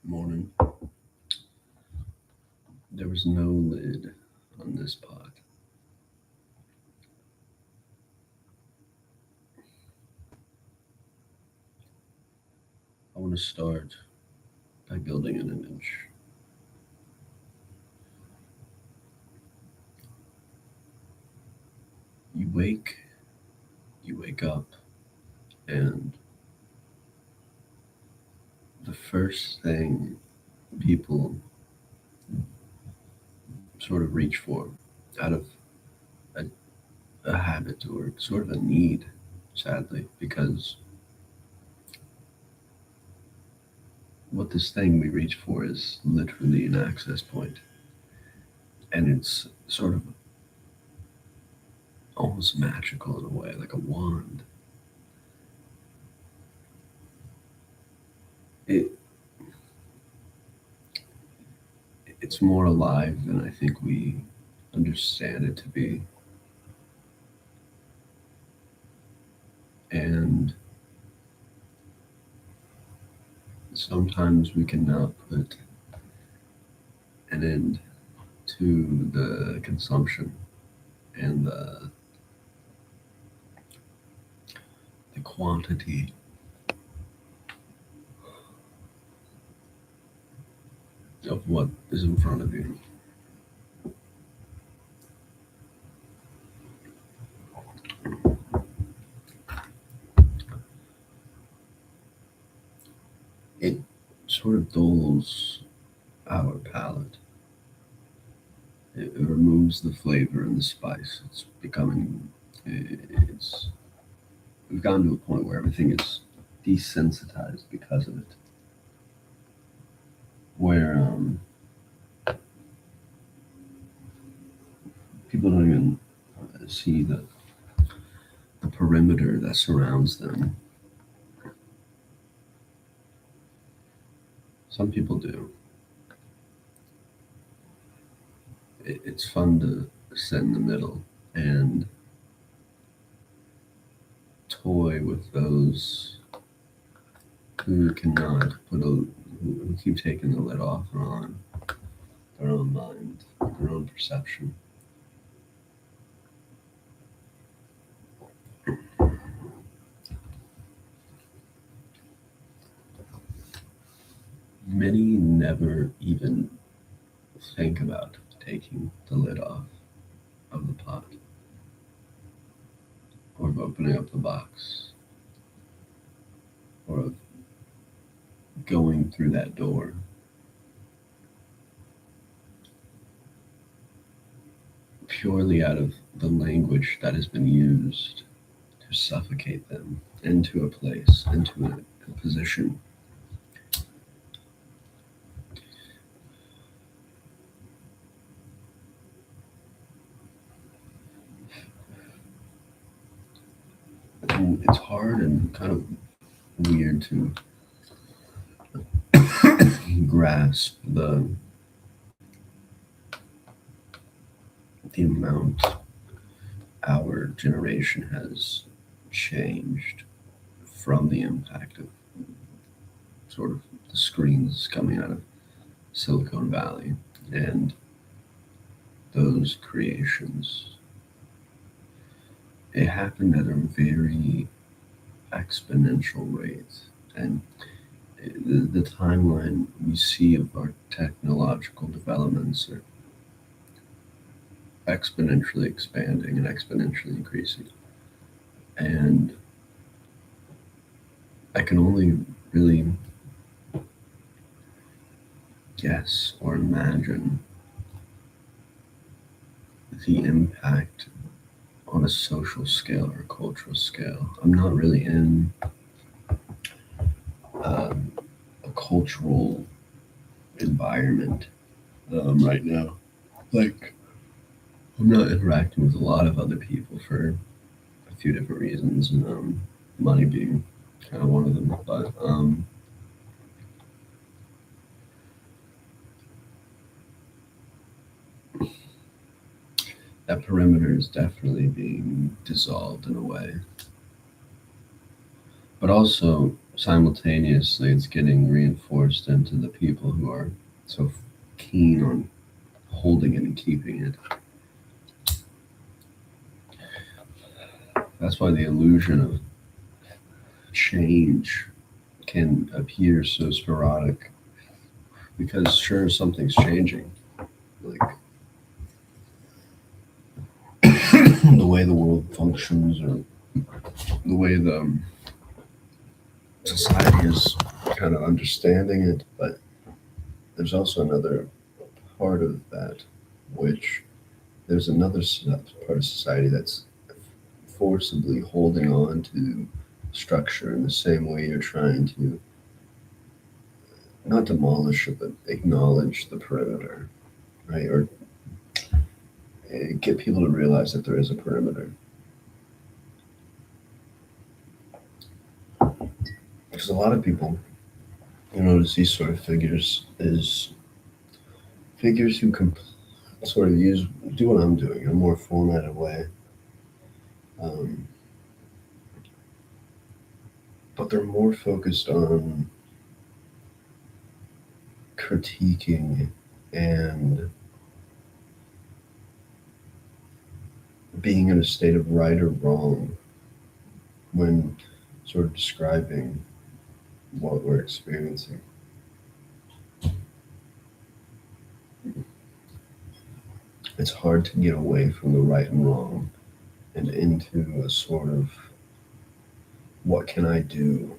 Morning. There was no lid on this pot. I want to start by building an image. You wake, you wake up, and the first thing people sort of reach for out of a, a habit or sort of a need, sadly, because what this thing we reach for is literally an access point, and it's sort of almost magical in a way, like a wand. It it's more alive than I think we understand it to be, and sometimes we cannot put an end to the consumption and the quantity of what is in front of you. It sort of dulls our palate. It removes the flavor and the spice. It's we've gotten to a point where everything is desensitized because of it. Where people don't even see the perimeter that surrounds them. Some people do. It's fun to sit in the middle and toy with those who cannot who keep taking the lid off on their own mind, their own perception. Many never even think about taking the lid off of the pot or of opening up the box or of going through that door. Purely out of the language that has been used to suffocate them into a place, into a position. And it's hard and kind of weird to grasp the amount our generation has changed from the impact of sort of the screens coming out of Silicon Valley and those creations. It happened at a very exponential rate, and the timeline we see of our technological developments are exponentially expanding and exponentially increasing. And I can only really guess or imagine the impact on a social scale or a cultural scale. I'm not really in a cultural environment right now. Like, I'm not interacting with a lot of other people for a few different reasons, and money being kind of one of them. But that perimeter is definitely being dissolved in a way. But also, simultaneously it's getting reinforced into the people who are so keen on holding it and keeping it. That's why the illusion of change can appear so sporadic, because sure, something's changing, like the way the world functions or the way the society is kind of understanding it, but there's also another part of that, which there's another part of society that's forcibly holding on to structure in the same way you're trying to not demolish it, but acknowledge the perimeter, right? Or get people to realize that there is a perimeter. Because a lot of people, you notice these sort of figures is figures who can sort of do what I'm doing in a more formatted way. Um, but they're more focused on critiquing and being in a state of right or wrong when sort of describing what we're experiencing. It's hard to get away from the right and wrong and into a sort of what can I do?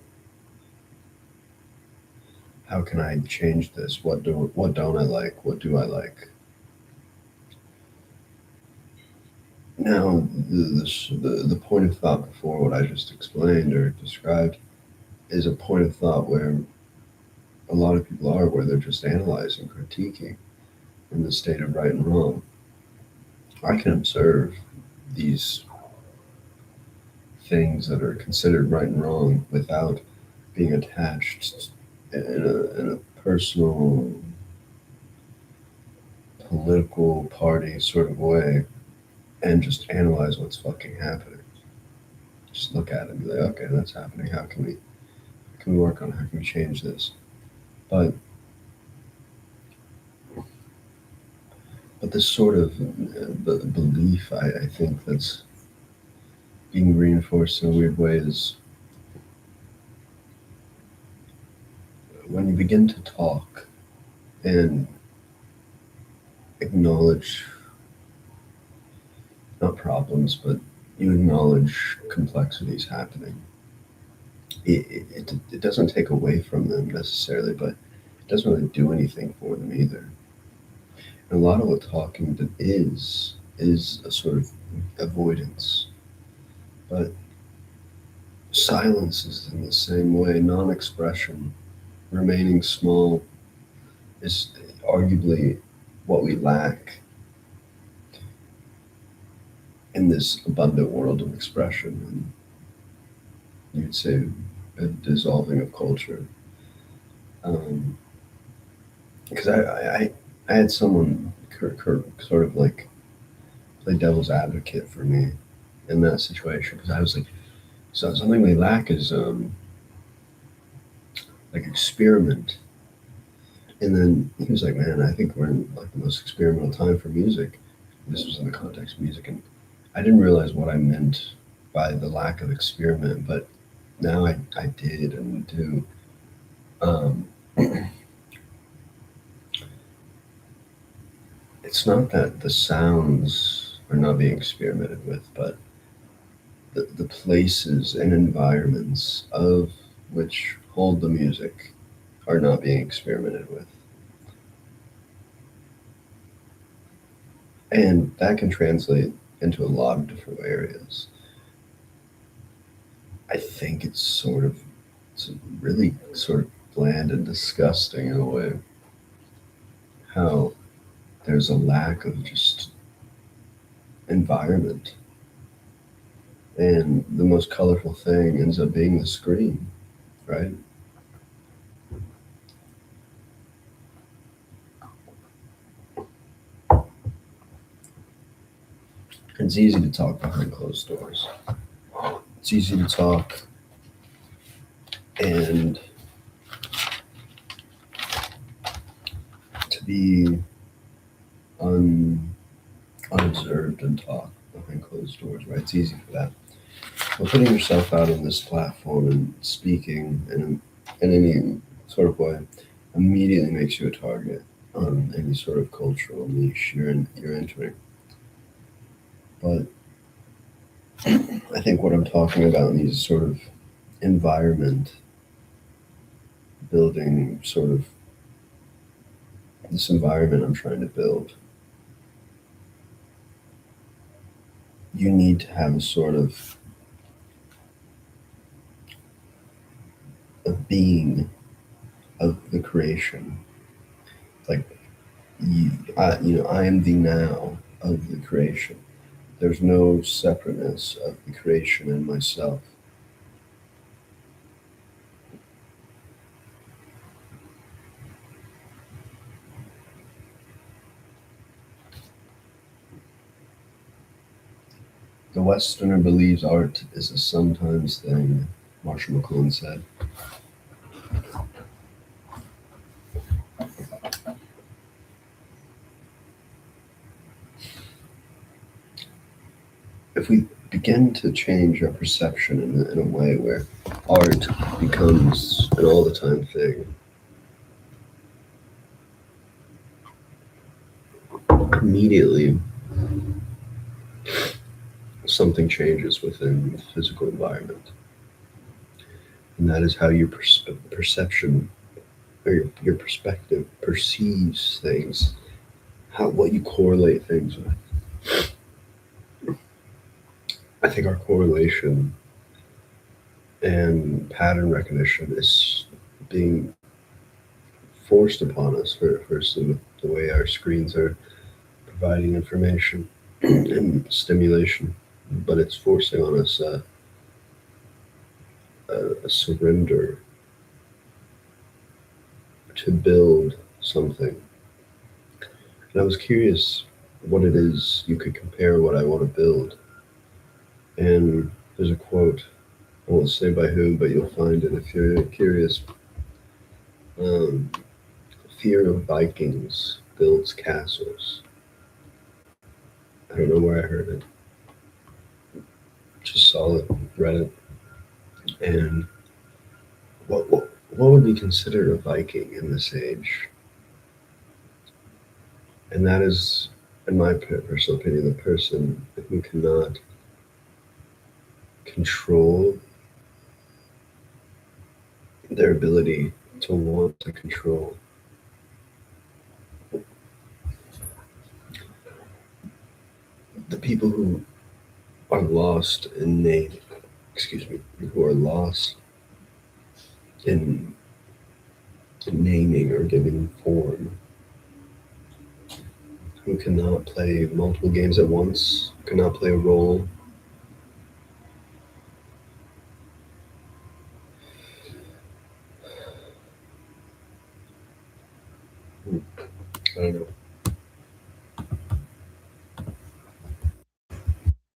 How can I change this? What don't I like? What do I like? Now, the point of thought before what I just explained or described is a point of thought where a lot of people are, where they're just analyzing, critiquing in the state of right and wrong. I can observe these things that are considered right and wrong without being attached in a personal, political party sort of way, and just analyze what's fucking happening. Just look at it and be like, okay, that's happening. How can we work on it? How can we change this? But this sort of belief, I think that's being reinforced in a weird way is when you begin to talk and acknowledge not problems, but you acknowledge complexities happening. It doesn't take away from them necessarily, but it doesn't really do anything for them either. And a lot of what talking is a sort of avoidance. But silence is in the same way. Non-expression, remaining small, is arguably what we lack in this abundant world of expression. And you'd say a dissolving of culture. Because I had someone sort of like play devil's advocate for me in that situation, because I was like, so something we lack is like experiment. And then he was like, man, I think we're in like the most experimental time for music. This was in the context of music, and I didn't realize what I meant by the lack of experiment, but now I did and do. It's not that the sounds are not being experimented with, but the places and environments of which hold the music are not being experimented with. And that can translate into a lot of different areas. I think it's really sort of bland and disgusting in a way how there's a lack of just environment. And the most colorful thing ends up being the screen, right? It's easy to talk behind closed doors. It's easy to talk and to be unobserved and talk behind closed doors, right? It's easy for that. But putting yourself out on this platform and speaking in any sort of way immediately makes you a target on any sort of cultural niche you're entering. But I think what I'm talking about in these sort of environment building, sort of this environment I'm trying to build, you need to have a sort of a being of the creation. Like, I am the now of the creation. There's no separateness of the creation and myself. The Westerner believes art is a sometimes thing, Marshall McLuhan said. If we begin to change our perception in a way where art becomes an all the time thing, immediately something changes within the physical environment. And that is how your perception or your perspective perceives things, what you correlate things with. I think our correlation and pattern recognition is being forced upon us, firstly, with the way our screens are providing information and stimulation, but it's forcing on us a surrender to build something. And I was curious what it is you could compare what I want to build. And there's a quote, I won't say by whom, but you'll find it if you're curious. Um, Fear of Vikings builds castles. I don't know where I heard it. Just saw it, read it. And what would be considered a Viking in this age? And that is, in my personal opinion, the person who cannot control their ability to want to control. The people who are lost in name, excuse me, who are lost in naming or giving form, who cannot play multiple games at once, cannot play a role. I don't know.